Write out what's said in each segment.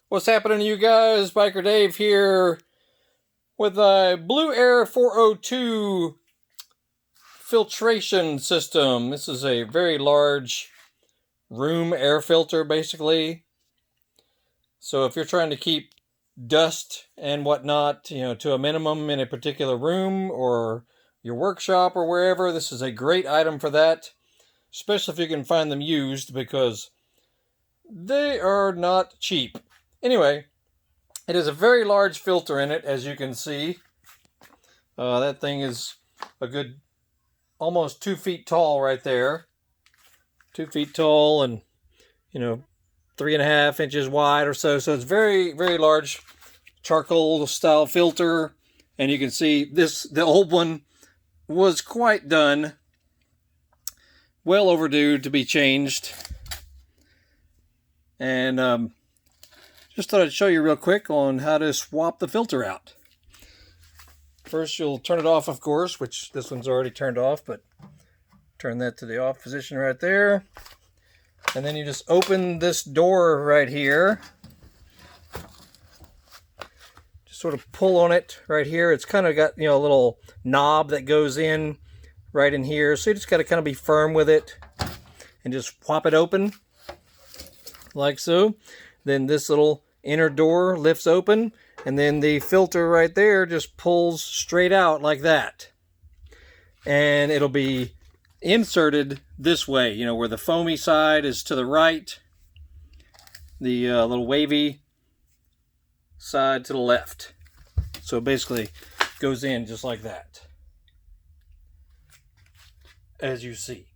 What's happening to you guys? Biker Dave here with a Blue Air 402 filtration system. This is a very large room air filter, basically. So if you're trying to keep dust and whatnot, to a minimum in a particular room or your workshop or wherever, this is a great item for that. Especially if you can find them used, because they are not cheap. Anyway, it is a very large filter in it, as you can see. That thing is a good almost 2 feet tall right there. 2 feet tall and, 3.5 inches wide or so. So it's very, very large charcoal style filter. And you can see the old one was quite done. Well overdue to be changed. And just thought I'd show you real quick on how to swap the filter out. First, you'll turn it off, of course, which this one's already turned off, but turn that to the off position right there. And then you just open this door right here. Just sort of pull on it right here. It's kind of got, a little knob that goes in right in here. So you just got to kind of be firm with it and just pop it open like so. Then this little inner door lifts open, and then the filter right there just pulls straight out like that. And it'll be inserted this way, where the foamy side is to the right, the little wavy side to the left. So it basically goes in just like that, as you see.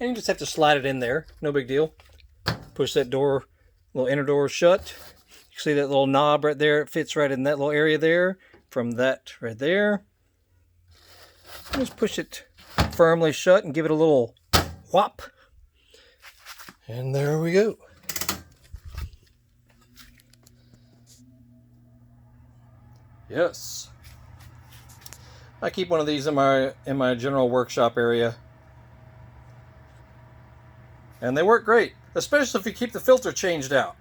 And you just have to slide it in there, no big deal. Push that door, little inner door shut. You see that little knob right there? It fits right in that little area there. From that right there. Just push it firmly shut and give it a little whop. And there we go. Yes. I keep one of these in my general workshop area. And they work great. Especially if you keep the filter changed out.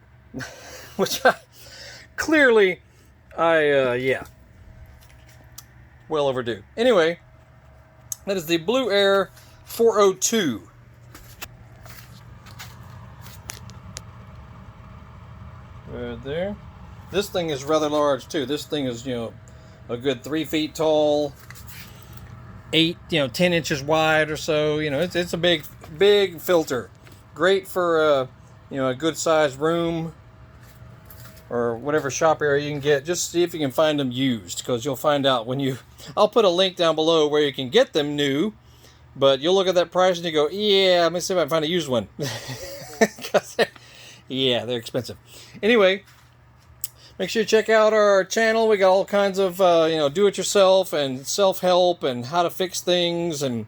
Which clearly, yeah. Well overdue. Anyway, that is the Blue Air 402. Right there. This thing is rather large too. This thing is, a good 3 feet tall, 10 inches wide or so. It's a big filter. Great for a good sized room or whatever shop area you can get. Just see if you can find them used, because you'll find out I'll put a link down below where you can get them new, but you'll look at that price and you go, yeah, let me see if I can find a used one. Yeah, they're expensive. Anyway, make sure you check out our channel. We got all kinds of do-it-yourself and self-help and how to fix things and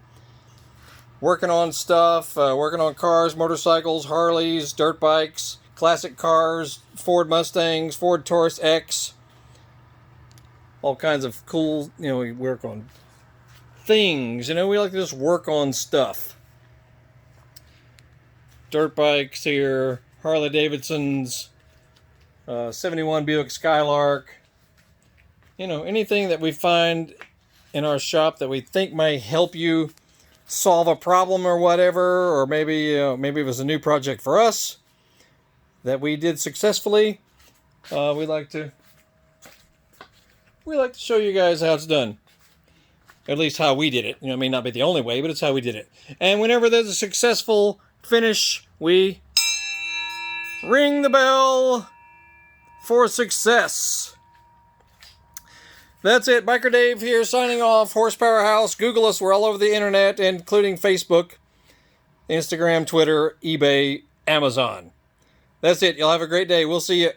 working on stuff, working on cars, motorcycles, Harleys, dirt bikes, classic cars, Ford Mustangs, Ford Taurus X, all kinds of cool, we work on things, we like to just work on stuff. Dirt bikes here, Harley Davidsons, 71 Buick Skylark, anything that we find in our shop that we think may help you solve a problem or whatever, or maybe it was a new project for us that we did successfully. We like to show you guys how it's done. At least how we did it. It may not be the only way, but it's how we did it. And whenever there's a successful finish, we ring the bell for success. That's it. Biker Dave here, signing off. Horsepower House. Google us. We're all over the internet, including Facebook, Instagram, Twitter, eBay, Amazon. That's it. Y'all have a great day. We'll see you.